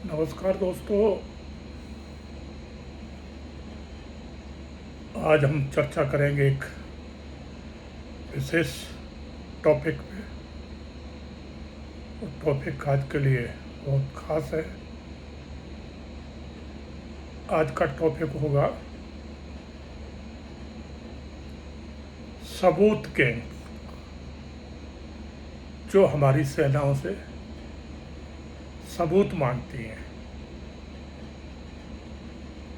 नमस्कार दोस्तों। आज हम चर्चा करेंगे एक विशेष टॉपिक पे। और टॉपिक आज के लिए बहुत खास है। आज का टॉपिक होगा सबूत गैंग, जो हमारी सेनाओं से सबूत मांगती हैं।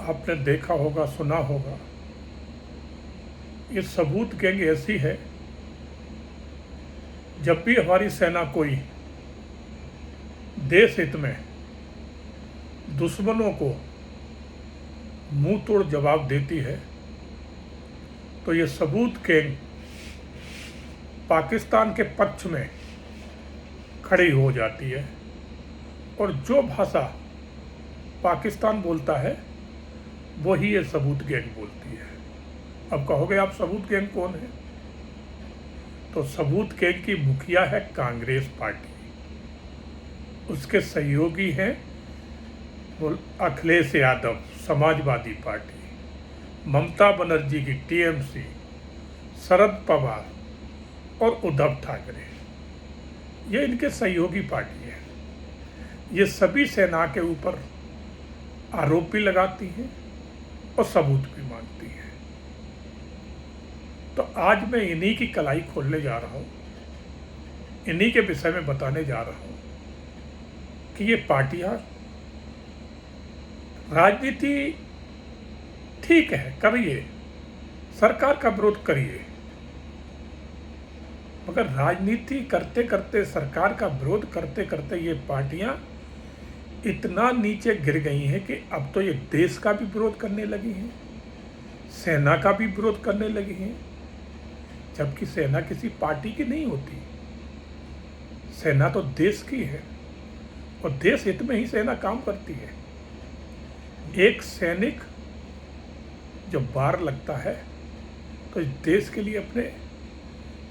आपने देखा होगा, सुना होगा, ये सबूत गैंग ऐसी है, जब भी हमारी सेना कोई देश हित में दुश्मनों को मुंह तोड़ जवाब देती है, तो ये सबूत गैंग पाकिस्तान के पक्ष में खड़ी हो जाती है और जो भाषा पाकिस्तान बोलता है वही ये सबूत गैंग बोलती है। अब कहोगे आप सबूत गैंग कौन है? तो सबूत गैंग की मुखिया है कांग्रेस पार्टी, उसके सहयोगी हैं अखिलेश यादव समाजवादी पार्टी, ममता बनर्जी की टीएमसी, शरद पवार और उद्धव ठाकरे, ये इनके सहयोगी पार्टी है। ये सभी सेना के ऊपर आरोप भी लगाती हैं और सबूत भी मांगती हैं। तो आज मैं इन्हीं की कलाई खोलने जा रहा हूँ, इन्हीं के विषय में बताने जा रहा हूँ कि ये पार्टियां राजनीति ठीक है, करिए, सरकार का विरोध करिए, मगर राजनीति करते करते, सरकार का विरोध करते करते ये पार्टियां इतना नीचे गिर गई हैं कि अब तो ये देश का भी विरोध करने लगी हैं, सेना का भी विरोध करने लगी हैं। जबकि सेना किसी पार्टी की नहीं होती, सेना तो देश की है और देश हित में ही सेना काम करती है। एक सैनिक जब बाहर लगता है तो देश के लिए अपने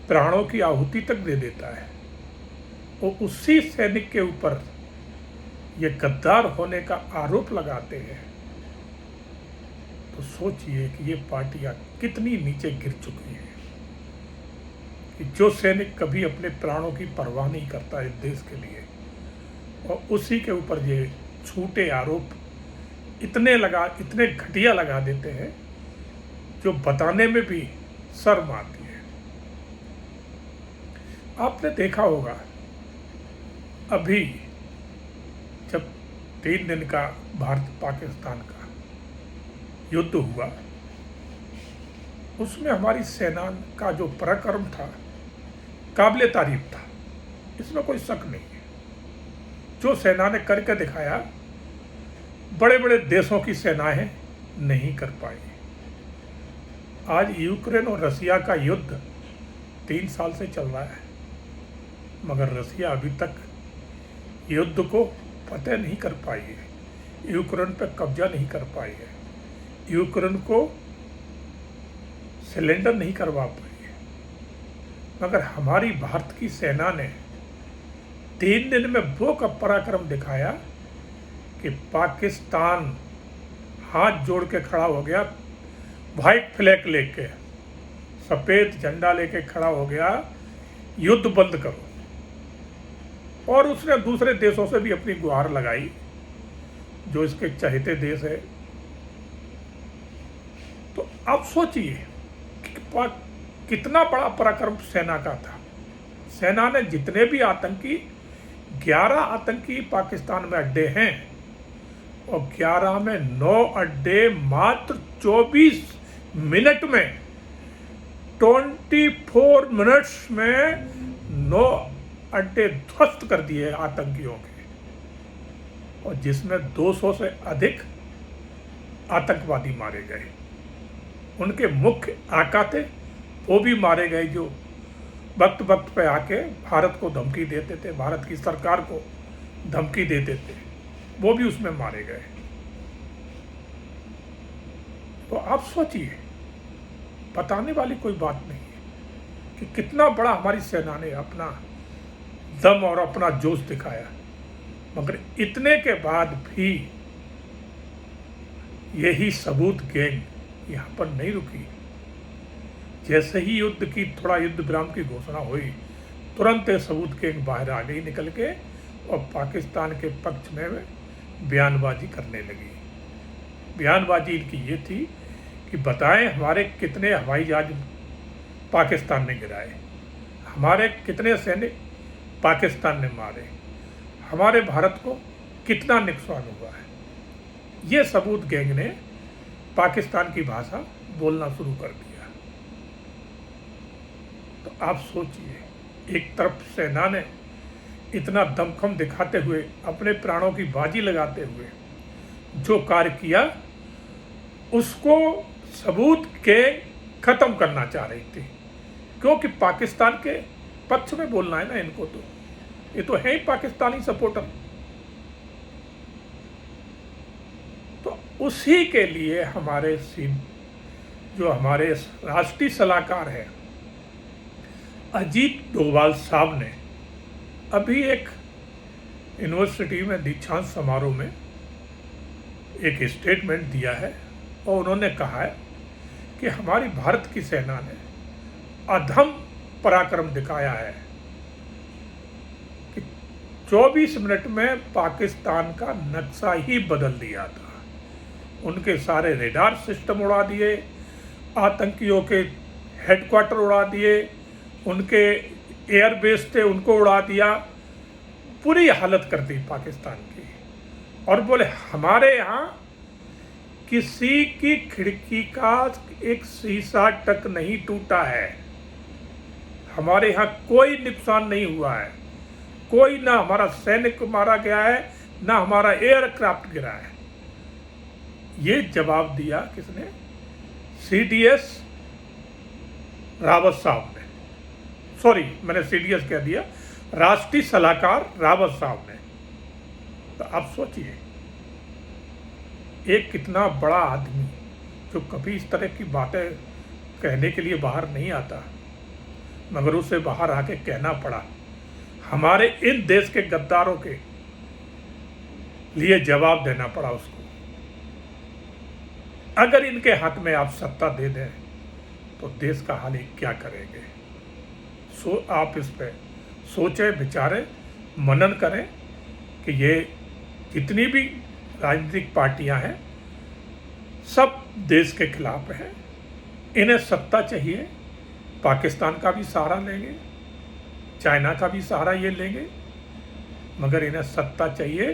प्राणों की आहुति तक दे देता है, और उसी सैनिक के ऊपर ये गद्दार होने का आरोप लगाते हैं। तो सोचिए कि ये पार्टियां कितनी नीचे गिर चुकी हैं कि जो सैनिक कभी अपने प्राणों की परवाह नहीं करता है देश के लिए, और उसी के ऊपर ये झूठे आरोप इतने घटिया लगा देते हैं जो बताने में भी शर्म आती है। आपने देखा होगा, अभी जब 3 दिन का भारत पाकिस्तान का युद्ध हुआ, उसमें हमारी सेना का जो पराक्रम था काबिले तारीफ था, इसमें कोई शक नहीं है। जो सेना ने करके दिखाया, बड़े बड़े देशों की सेनाएं नहीं कर पाई। आज यूक्रेन और रसिया का युद्ध 3 साल से चल रहा है, मगर रसिया अभी तक युद्ध को फतेह नहीं कर पाई है, यूक्रेन पर कब्जा नहीं कर पाई है, यूक्रेन को सिलेंडर नहीं करवा पाई है। मगर हमारी भारत की सेना ने 3 दिन में वो का पराक्रम दिखाया कि पाकिस्तान हाथ जोड़ के खड़ा हो गया, व्हाइट फ्लैग लेके, सफ़ेद झंडा लेके खड़ा हो गया, युद्ध बंद करो। और उसने दूसरे देशों से भी अपनी गुहार लगाई, जो इसके चहेते देश है। तो अब सोचिए कि कितना बड़ा पराक्रम सेना का था। सेना ने जितने भी 11 आतंकी पाकिस्तान में अड्डे हैं, और 11 में 9 अड्डे मात्र 24 मिनट में, 24 मिनट्स में 9 अड्डे ध्वस्त कर दिए आतंकियों के, और जिसमें 200 से अधिक आतंकवादी मारे गए। उनके मुख्य आका थे, वो भी मारे गए, जो वक्त वक्त पे आके भारत को धमकी देते थे, भारत की सरकार को धमकी देते थे, वो भी उसमें मारे गए। तो आप सोचिए, बताने वाली कोई बात नहीं है कि कितना बड़ा हमारी सेना ने अपना दम और अपना जोश दिखाया। मगर इतने के बाद भी यही सबूत गैंग यहाँ पर नहीं रुकी। जैसे ही युद्ध की थोड़ा युद्ध विराम की घोषणा हुई, तुरंत ये सबूत गैंग बाहर आ गई निकल के और पाकिस्तान के पक्ष में बयानबाजी करने लगी। बयानबाजी इनकी ये थी कि बताएं हमारे कितने हवाई जहाज पाकिस्तान ने गिराए, हमारे कितने सैनिक पाकिस्तान ने मारे, हमारे भारत को कितना नुकसान हुआ है। ये सबूत गैंग ने पाकिस्तान की भाषा बोलना शुरू कर दिया। तो आप सोचिए, एक तरफ सेना ने इतना दमखम दिखाते हुए, अपने प्राणों की बाजी लगाते हुए जो कार्य किया, उसको सबूत के खत्म करना चाह रही थी, क्योंकि पाकिस्तान के पक्ष में बोलना है ना इनको। तो ये तो है ही पाकिस्तानी सपोर्टर। तो उसी के लिए हमारे जो हमारे राष्ट्रीय सलाहकार हैं अजीत डोभाल साहब ने अभी एक यूनिवर्सिटी में दीक्षांत समारोह में एक स्टेटमेंट दिया है और उन्होंने कहा है कि हमारी भारत की सेना ने अधम पराक्रम दिखाया है कि 24 मिनट में पाकिस्तान का नक्शा ही बदल दिया था। उनके सारे रेडार सिस्टम उड़ा दिए, आतंकियों के हेडक्वार्टर उड़ा दिए, उनके एयरबेस थे उनको उड़ा दिया, पूरी हालत कर दी पाकिस्तान की। और बोले हमारे यहाँ किसी की खिड़की का एक शीशा तक नहीं टूटा है, हमारे यहाँ कोई नुकसान नहीं हुआ है, कोई ना हमारा सैनिक मारा गया है, ना हमारा एयरक्राफ्ट गिरा है। ये जवाब दिया किसने? CDS रावत साहब ने, सॉरी मैंने CDS कह दिया, राष्ट्रीय सलाहकार रावत साहब ने। तो आप सोचिए, एक कितना बड़ा आदमी जो कभी इस तरह की बातें कहने के लिए बाहर नहीं आता, मगर उसे बाहर आके कहना पड़ा, हमारे इन देश के गद्दारों के लिए जवाब देना पड़ा उसको। अगर इनके हाथ में आप सत्ता दे दें तो देश का हाल क्या करेंगे? आप इस पे सोचें, विचारें, मनन करें कि ये जितनी भी राजनीतिक पार्टियां हैं सब देश के खिलाफ हैं। इन्हें सत्ता चाहिए, पाकिस्तान का भी सहारा लेंगे, चाइना का भी सहारा ये लेंगे, मगर इन्हें सत्ता चाहिए।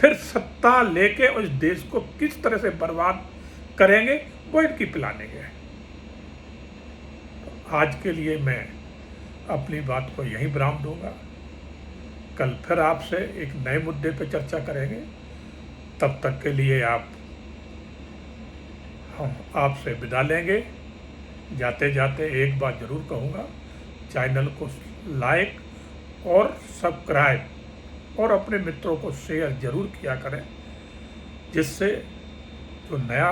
फिर सत्ता लेके उस देश को किस तरह से बर्बाद करेंगे वो इनकी प्लानिंग है। आज के लिए मैं अपनी बात को यहीं विराम दूंगा। कल फिर आपसे एक नए मुद्दे पर चर्चा करेंगे। तब तक के लिए हम आपसे विदा लेंगे। जाते जाते एक बात ज़रूर कहूँगा, चैनल को लाइक और सब्सक्राइब और अपने मित्रों को शेयर ज़रूर किया करें, जिससे जो नया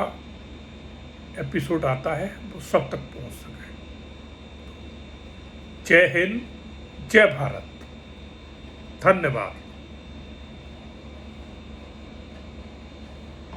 एपिसोड आता है वो सब तक पहुँच सके। जय हिंद, जय भारत, धन्यवाद।